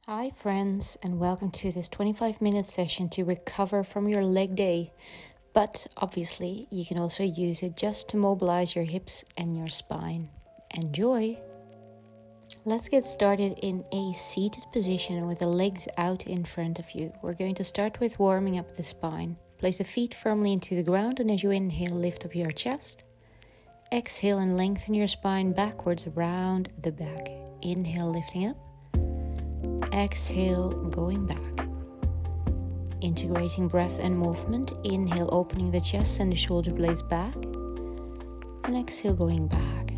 Hi friends, and welcome to this 25-minute session to recover from your leg day. But obviously you can also use it just to mobilize your hips and your spine. Enjoy! Let's get started in a seated position with the legs out in front of you. We're going to start with warming up the spine. Place the feet firmly into the ground, and as you inhale, lift up your chest. Exhale and lengthen your spine backwards around the back. Inhale, lifting up. Exhale, going back. Integrating breath and movement. Inhale, opening the chest and the shoulder blades back. And exhale, going back.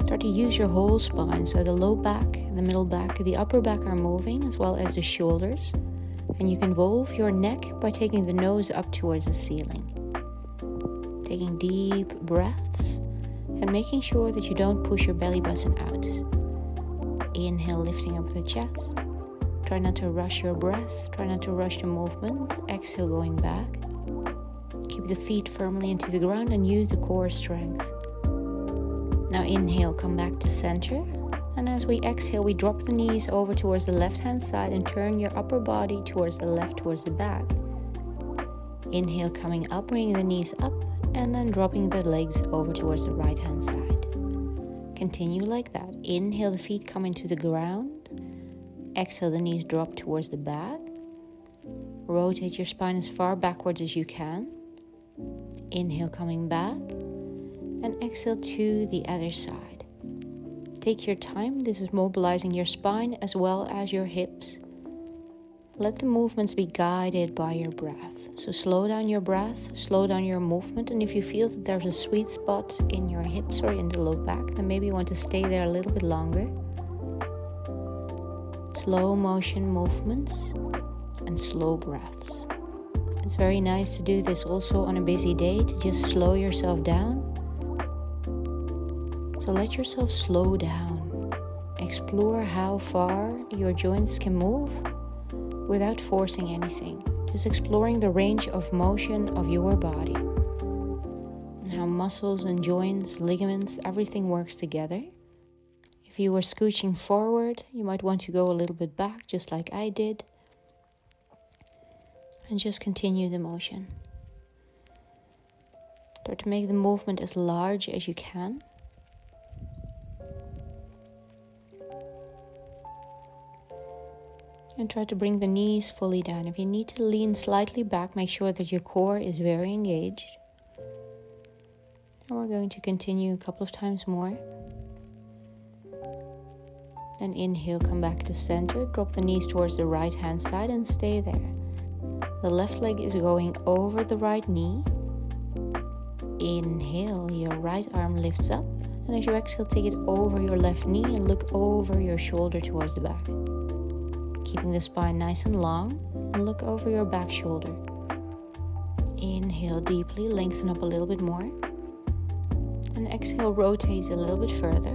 Try to use your whole spine, so the low back, the middle back, the upper back are moving, as well as the shoulders. And you can involve your neck by taking the nose up towards the ceiling. Taking deep breaths and making sure that you don't push your belly button out. Inhale, lifting up the chest. Try not to rush your breath. Try not to rush the movement. Exhale, going back. Keep the feet firmly into the ground and use the core strength. Now inhale, come back to center. And as we exhale, we drop the knees over towards the left-hand side and turn your upper body towards the left, towards the back. Inhale, coming up, bringing the knees up, and then dropping the legs over towards the right-hand side. Continue like that. Inhale, the feet come into the ground. Exhale, the knees drop towards the back. Rotate your spine as far backwards as you can. Inhale, coming back. And exhale to the other side. Take your time. This is mobilizing your spine as well as your hips. Let the movements be guided by your breath. So slow down your breath, slow down your movement, and if you feel that there's a sweet spot in your hips or in the low back, then maybe you want to stay there a little bit longer. Slow motion movements and slow breaths. It's very nice to do this also on a busy day, to just slow yourself down. So let yourself slow down. Explore how far your joints can move without forcing anything, just exploring the range of motion of your body. And how muscles and joints, ligaments, everything works together. If you were scooching forward, you might want to go a little bit back, just like I did. And just continue the motion. Try to make the movement as large as you can. And try to bring the knees fully down. If you need to lean slightly back, make sure that your core is very engaged. And we're going to continue a couple of times more. Then inhale, come back to center. Drop the knees towards the right hand side and stay there. The left leg is going over the right knee. Inhale, your right arm lifts up. And as you exhale, take it over your left knee and look over your shoulder towards the back. Keeping the spine nice and long, and look over your back shoulder. Inhale deeply, lengthen up a little bit more. And exhale, rotate a little bit further.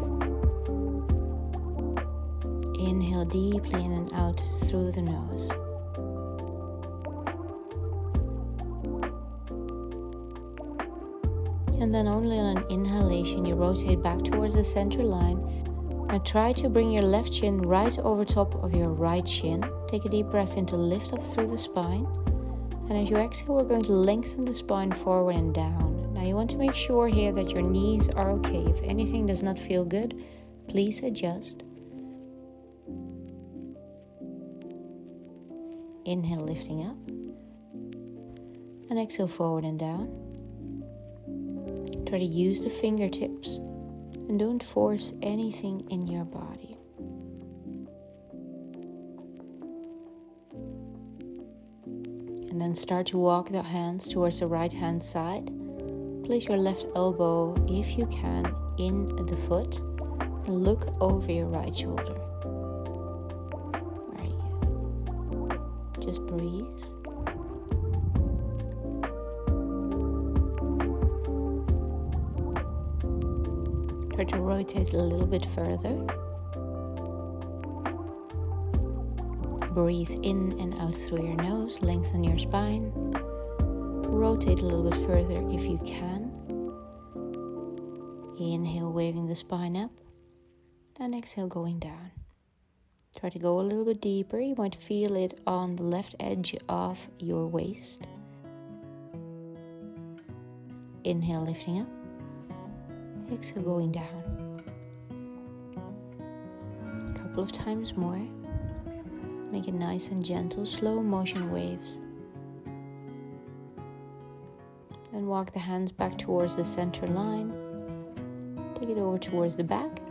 Inhale deeply in and out through the nose. And then only on an inhalation, you rotate back towards the center line. Now try to bring your left shin right over top of your right shin. Take a deep breath in to lift up through the spine. And as you exhale, we're going to lengthen the spine forward and down. Now you want to make sure here that your knees are okay. If anything does not feel good, please adjust. Inhale, lifting up. And exhale, forward and down. Try to use the fingertips. And don't force anything in your body. And then start to walk the hands towards the right hand side. Place your left elbow, if you can, in the foot. And look over your right shoulder. Very good. Just breathe. Try to rotate a little bit further. Breathe in and out through your nose, lengthen your spine. Rotate a little bit further if you can. Inhale, waving the spine up. And exhale, going down. Try to go a little bit deeper. You might feel it on the left edge of your waist. Inhale, lifting up. Exhale, going down. A couple of times more. Make it nice and gentle, slow motion waves. Then walk the hands back towards the center line. Take it over towards the back.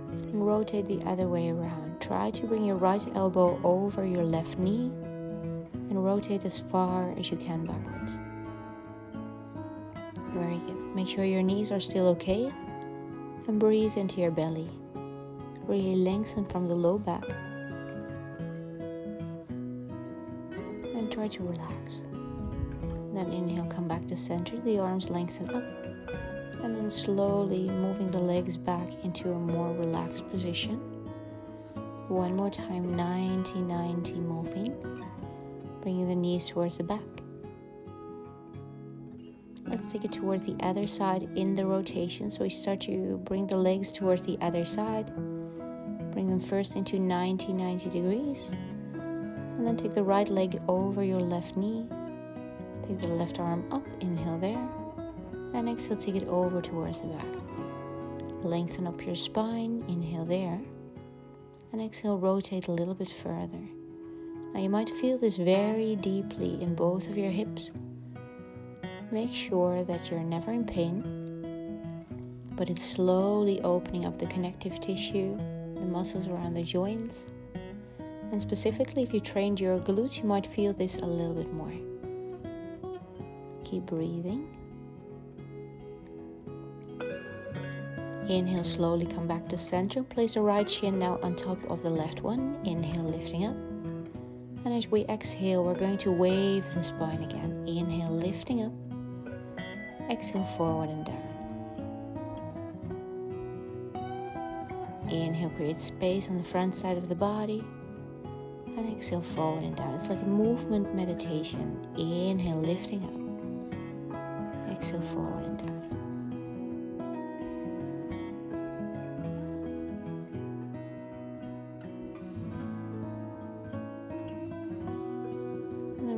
And rotate the other way around. Try to bring your right elbow over your left knee and rotate as far as you can backwards. Very good. Make sure your knees are still okay and breathe into your belly. Really lengthen from the low back and try to relax. Then inhale, come back to center, the arms lengthen up. And then slowly moving the legs back into a more relaxed position. One more time, 90-90 moving. Bringing the knees towards the back. Let's take it towards the other side in the rotation. So we start to bring the legs towards the other side. Bring them first into 90 degrees. And then take the right leg over your left knee. Take the left arm up, inhale there. And exhale, take it over towards the back. Lengthen up your spine, inhale there. And exhale, rotate a little bit further. Now you might feel this very deeply in both of your hips. Make sure that you're never in pain, but it's slowly opening up the connective tissue, the muscles around the joints. And specifically if you trained your glutes, you might feel this a little bit more. Keep breathing. Inhale, slowly come back to center. Place the right shin now on top of the left one. Inhale, lifting up. And as we exhale, we're going to wave the spine again. Inhale, lifting up. Exhale, forward and down. Inhale, create space on the front side of the body. And exhale, forward and down. It's like a movement meditation. Inhale, lifting up. Exhale, forward and down.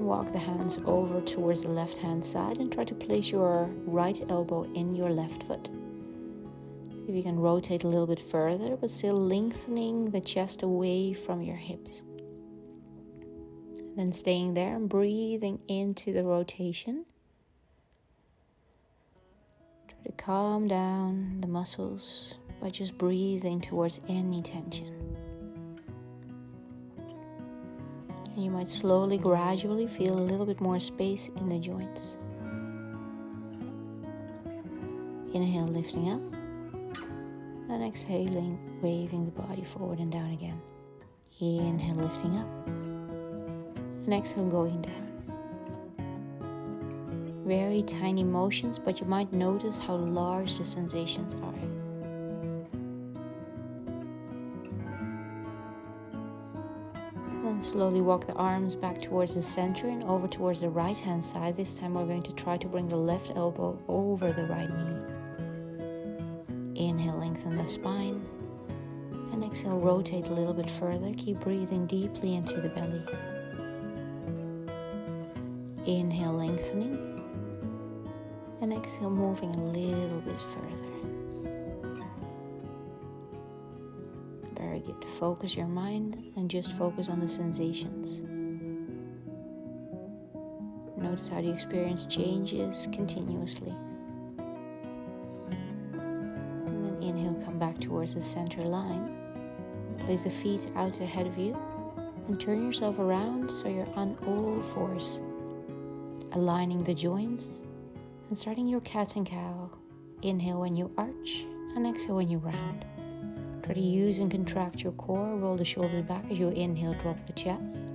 Walk the hands over towards the left hand side and try to place your right elbow in your left foot. See if you can rotate a little bit further, but still lengthening the chest away from your hips. Then staying there and breathing into the rotation. Try to calm down the muscles by just breathing towards any tension. You might slowly, gradually feel a little bit more space in the joints. Inhale, lifting up. And exhaling, waving the body forward and down again. Inhale, lifting up. And exhale, going down. Very tiny motions, but you might notice how large the sensations are. Slowly walk the arms back towards the center and over towards the right hand side. This time we're going to try to bring the left elbow over the right knee. Inhale, lengthen the spine. And exhale, rotate a little bit further. Keep breathing deeply into the belly. Inhale, lengthening. And exhale, moving a little bit further. Very good. Focus your mind and just focus on the sensations. Notice how the experience changes continuously. And then inhale, come back towards the center line. Place the feet out ahead of you and turn yourself around so you're on all fours. Aligning the joints and starting your cat and cow. Inhale when you arch and exhale when you round. Try to use and contract your core. Roll the shoulders back as you inhale, drop the chest.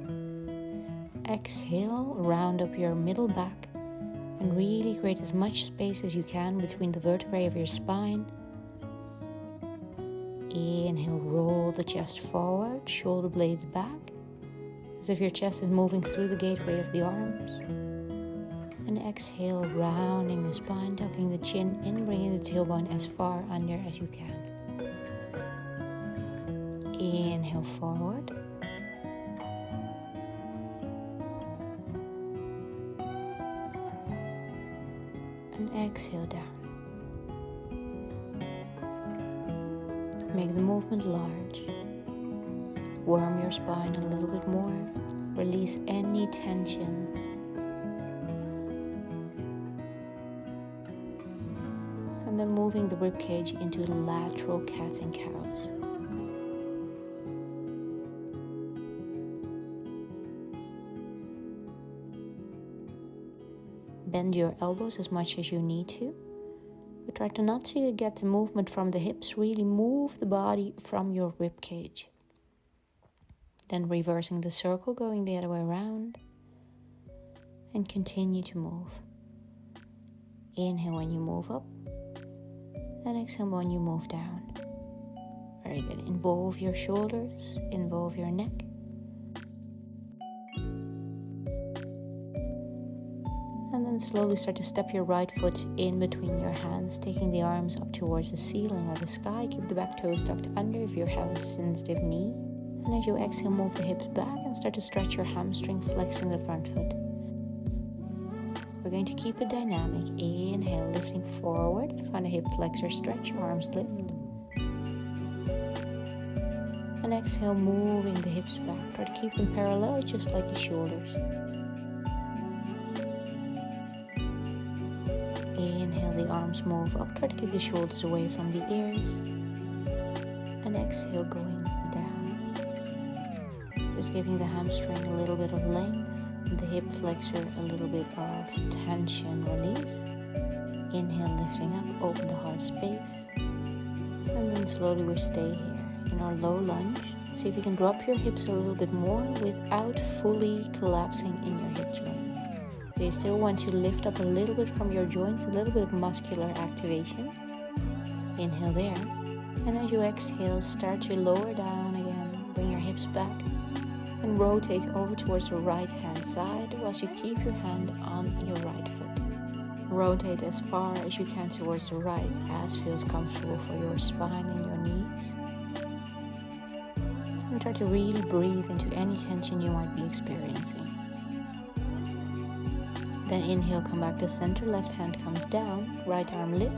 Exhale, round up your middle back and really create as much space as you can between the vertebrae of your spine. Inhale, roll the chest forward, shoulder blades back, as if your chest is moving through the gateway of the arms. And exhale, rounding the spine, tucking the chin in, bringing the tailbone as far under as you can. Inhale forward. And exhale down. Make the movement large. Warm your spine a little bit more. Release any tension. And then moving the ribcage into lateral cat and cows. Bend your elbows as much as you need to. But try to not to get the movement from the hips. Really move the body from your ribcage. Then reversing the circle, going the other way around. And continue to move. Inhale when you move up. And exhale when you move down. Very good. Involve your shoulders, involve your neck. And then slowly start to step your right foot in between your hands, taking the arms up towards the ceiling or the sky. Keep the back toes tucked under if you have a sensitive knee. And as you exhale, move the hips back and start to stretch your hamstring, flexing the front foot. We're going to keep it dynamic. Inhale, lifting forward. Find a hip flexor stretch, arms lift. And exhale, moving the hips back. Try to keep them parallel, just like the shoulders. Inhale, the arms move up. Try to keep the shoulders away from the ears. And exhale, going down. Just giving the hamstring a little bit of length. The hip flexor a little bit of tension release. Inhale, lifting up, open the heart space. And then slowly we stay here in our low lunge. See if you can drop your hips a little bit more without fully collapsing in your hip joint. So you still want to lift up a little bit from your joints, a little bit of muscular activation. Inhale there. And as you exhale, start to lower down again. Bring your hips back. And rotate over towards the right hand side whilst you keep your hand on your right foot. Rotate as far as you can towards the right as feels comfortable for your spine and your knees. And try to really breathe into any tension you might be experiencing. Then inhale, come back to center, left hand comes down, right arm lift.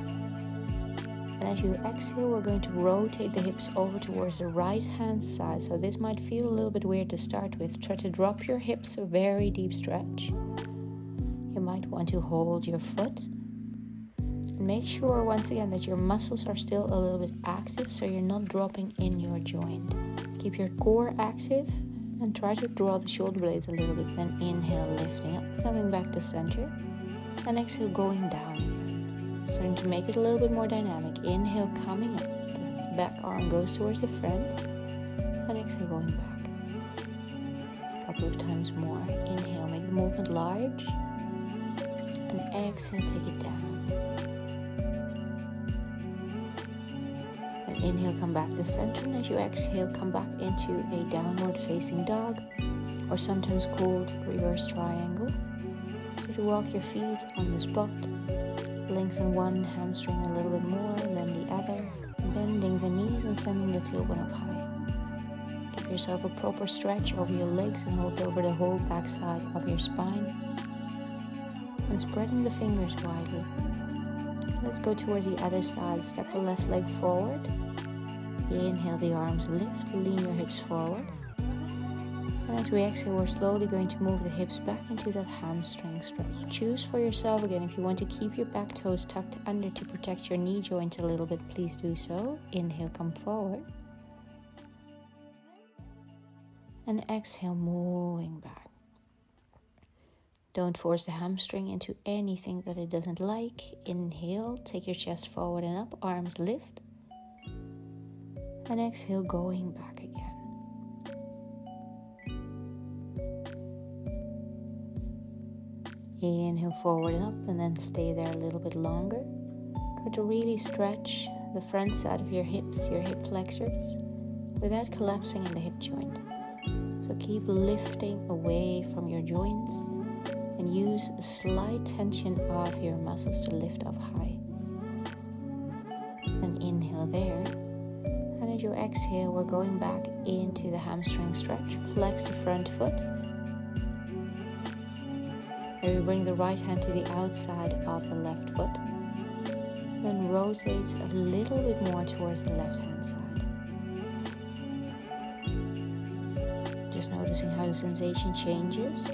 And as you exhale, we're going to rotate the hips over towards the right hand side. So this might feel a little bit weird to start with. Try to drop your hips, a very deep stretch. You might want to hold your foot. And make sure once again that your muscles are still a little bit active so you're not dropping in your joint. Keep your core active and try to draw the shoulder blades a little bit. Then inhale, lifting up, coming back to center. And exhale, going down. Starting to make it a little bit more dynamic. Inhale, coming up. The back arm goes towards the front. And exhale, going back. A couple of times more. Inhale, make the movement large. And exhale, take it down. And inhale, come back to center. And as you exhale, come back into a downward facing dog, or sometimes called reverse triangle. So to walk your feet on the spot. Lengthen one hamstring a little bit more than the other, bending the knees and sending the tailbone up high. Give yourself a proper stretch over your legs and hold over the whole backside of your spine. And spreading the fingers widely. Let's go towards the other side. Step the left leg forward. Inhale, the arms lift, lean your hips forward. And as we exhale, we're slowly going to move the hips back into that hamstring stretch. Choose for yourself again. If you want to keep your back toes tucked under to protect your knee joint a little bit, please do so. Inhale, come forward. And exhale, moving back. Don't force the hamstring into anything that it doesn't like. Inhale, take your chest forward and up, arms lift. And exhale, going back again. Inhale forward and up, and then stay there a little bit longer. Try to really stretch the front side of your hips, your hip flexors, without collapsing in the hip joint. So keep lifting away from your joints and use a slight tension of your muscles to lift up high. And inhale there. And as you exhale, we're going back into the hamstring stretch. Flex the front foot. And we bring the right hand to the outside of the left foot. Then rotates a little bit more towards the left hand side. Just noticing how the sensation changes.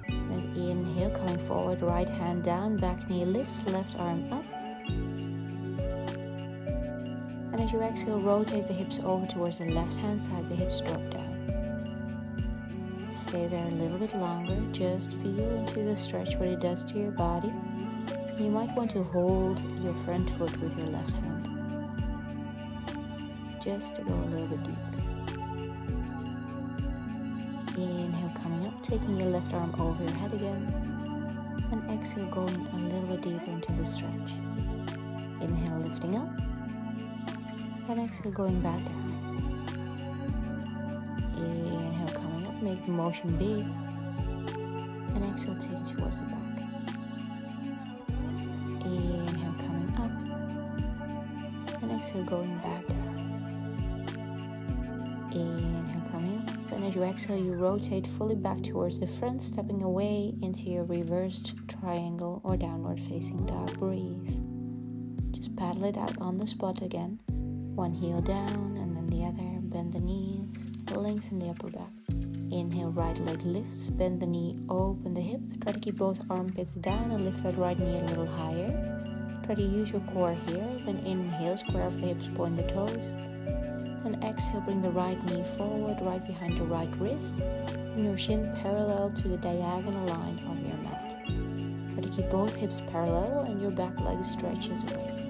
And inhale, coming forward, right hand down, back knee lifts, left arm up. And as you exhale, rotate the hips over towards the left hand side, the hips drop down. Stay there a little bit longer, just feel into the stretch, what it does to your body. You might want to hold your front foot with your left hand, just to go a little bit deeper. Inhale, coming up, taking your left arm over your head again, and exhale, going a little bit deeper into the stretch. Inhale, lifting up, and exhale, going back down. Inhale, coming up, make the motion big, and exhale, take it towards the back. Inhale, coming up, and exhale, going back down. Inhale, coming up, and as you exhale, you rotate fully back towards the front, stepping away into your reversed triangle or downward facing dog. Breathe. Just paddle it out on the spot again. One heel down and then the other. Bend the knees, lengthen the upper back. Inhale, right leg lifts, bend the knee, open the hip. Try to keep both armpits down and lift that right knee a little higher. Try to use your core here. Then inhale, square off the hips, point the toes. And exhale, bring the right knee forward, right behind the right wrist. And your shin parallel to the diagonal line of your mat. Try to keep both hips parallel and your back leg stretches away.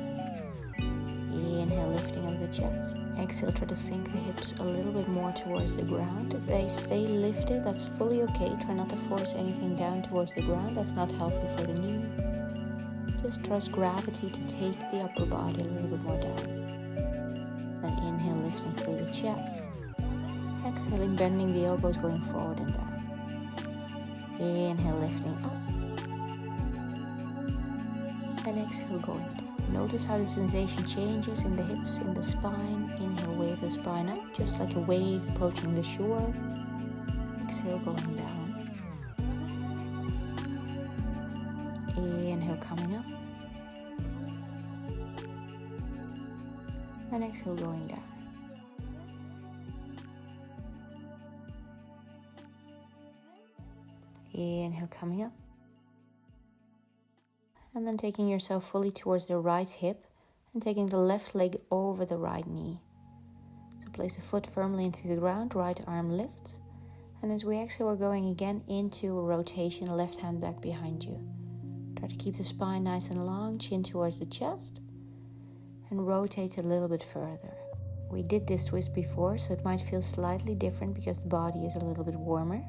Inhale, lifting up the chest. Exhale, try to sink the hips a little bit more towards the ground. If they stay lifted, that's fully okay. Try not to force anything down towards the ground. That's not healthy for the knee. Just trust gravity to take the upper body a little bit more down. Then inhale, lifting through the chest. Exhaling, bending the elbows, going forward and down. Inhale, lifting up. And exhale, going down. Notice how the sensation changes in the hips, in the spine. Inhale, wave the spine up, just like a wave approaching the shore. Exhale, going down. Inhale, coming up. And exhale, going down. Inhale, coming up. And then taking yourself fully towards the right hip and taking the left leg over the right knee. So place the foot firmly into the ground, right arm lifts. And as we exhale, we're going again into a rotation, left hand back behind you. Try to keep the spine nice and long, chin towards the chest, and rotate a little bit further. We did this twist before, so it might feel slightly different because the body is a little bit warmer.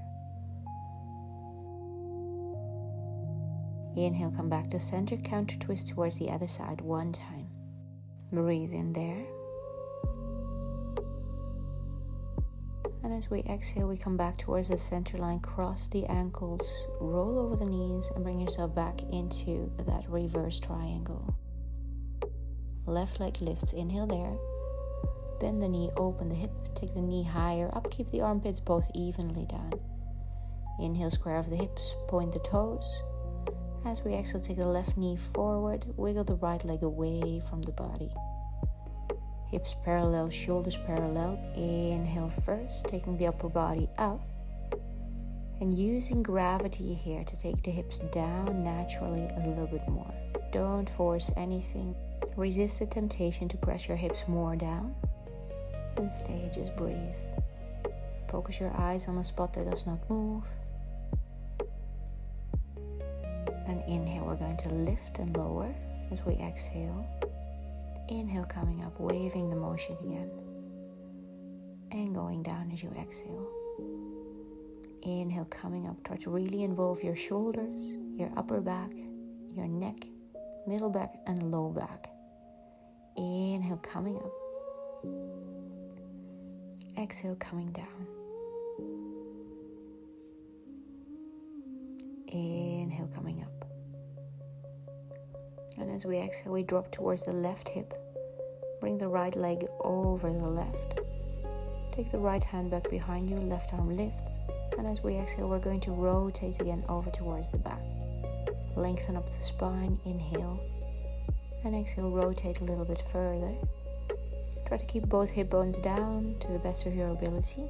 Inhale, come back to center, counter twist towards the other side one time. Breathe in there. And as we exhale, we come back towards the center line, cross the ankles, roll over the knees, and bring yourself back into that reverse triangle. Left leg lifts, inhale there. Bend the knee, open the hip, take the knee higher up, keep the armpits both evenly down. Inhale, square off the hips, point the toes. As we exhale, take the left knee forward, wiggle the right leg away from the body. Hips parallel, shoulders parallel. Inhale first, taking the upper body up. And using gravity here to take the hips down naturally a little bit more. Don't force anything. Resist the temptation to press your hips more down. And stay, just breathe. Focus your eyes on a spot that does not move. Then inhale, we're going to lift and lower as we exhale. Inhale, coming up, waving the motion again. And going down as you exhale. Inhale, coming up, try to really involve your shoulders, your upper back, your neck, middle back, and low back. Inhale, coming up. Exhale, coming down. Inhale, coming up. And as we exhale, we drop towards the left hip. Bring the right leg over the left. Take the right hand back behind you, left arm lifts. And as we exhale, we're going to rotate again over towards the back. Lengthen up the spine, inhale. And exhale, rotate a little bit further. Try to keep both hip bones down to the best of your ability.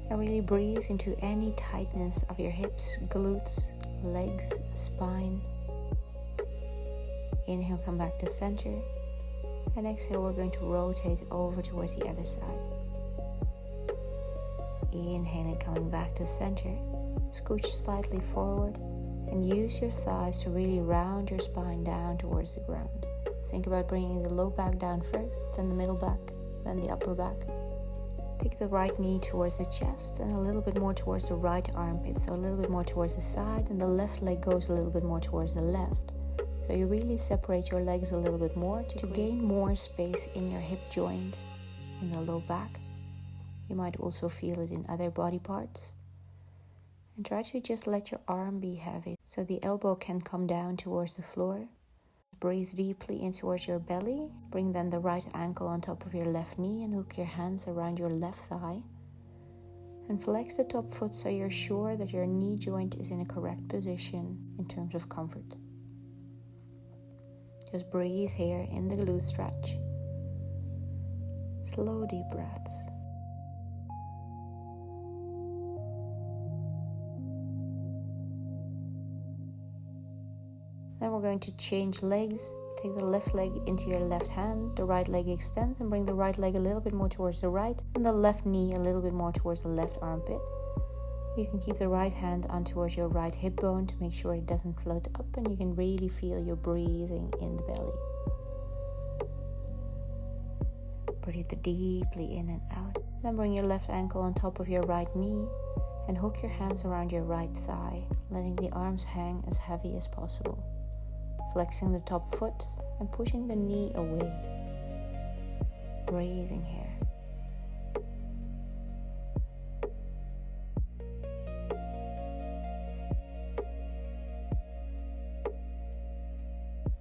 And really breathe into any tightness of your hips, glutes, legs, spine. Inhale, come back to center. And exhale, we're going to rotate over towards the other side. Inhaling, coming back to center. Scooch slightly forward and use your thighs to really round your spine down towards the ground. Think about bringing the low back down first, then the middle back, then the upper back. Take the right knee towards the chest and a little bit more towards the right armpit, so a little bit more towards the side, and the left leg goes a little bit more towards the left. So you really separate your legs a little bit more to gain more space in your hip joint, in the low back. You might also feel it in other body parts. And try to just let your arm be heavy so the elbow can come down towards the floor. Breathe deeply in towards your belly. Bring then the right ankle on top of your left knee and hook your hands around your left thigh. And flex the top foot so you're sure that your knee joint is in a correct position in terms of comfort. Just breathe here in the glute stretch. Slow deep breaths. Then we're going to change legs. Take the left leg into your left hand, the right leg extends, and bring the right leg a little bit more towards the right, and the left knee a little bit more towards the left armpit. You can keep the right hand on towards your right hip bone to make sure it doesn't float up, and you can really feel your breathing in the belly. Breathe deeply in and out. Then bring your left ankle on top of your right knee and hook your hands around your right thigh, letting the arms hang as heavy as possible. Flexing the top foot and pushing the knee away. Breathing here.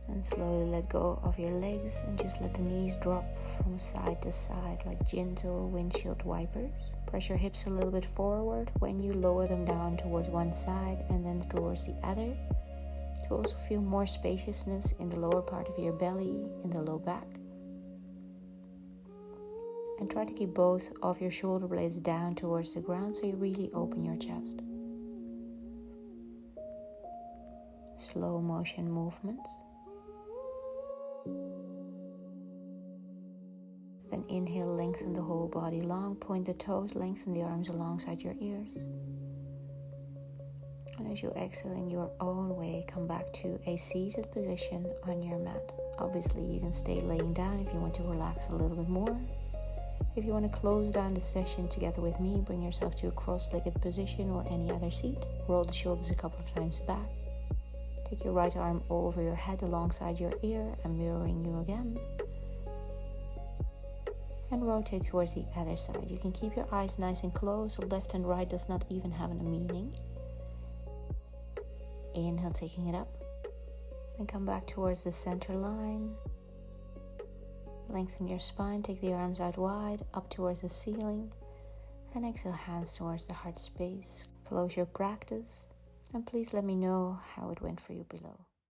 And slowly let go of your legs and just let the knees drop from side to side like gentle windshield wipers. Press your hips a little bit forward when you lower them down towards one side and then towards the other, to also feel more spaciousness in the lower part of your belly, in the low back. And try to keep both of your shoulder blades down towards the ground so you really open your chest. Slow motion movements. Then inhale, lengthen the whole body long, point the toes, lengthen the arms alongside your ears. And as you exhale in your own way, come back to a seated position on your mat. Obviously, you can stay laying down if you want to relax a little bit more. If you want to close down the session together with me, bring yourself to a cross-legged position or any other seat. Roll the shoulders a couple of times back. Take your right arm over your head alongside your ear and mirroring you again. And rotate towards the other side. You can keep your eyes nice and closed, so left and right does not even have a meaning. Inhale, taking it up. Then come back towards the center line. Lengthen your spine, take the arms out wide, up towards the ceiling. And exhale, hands towards the heart space. Close your practice. And please let me know how it went for you below.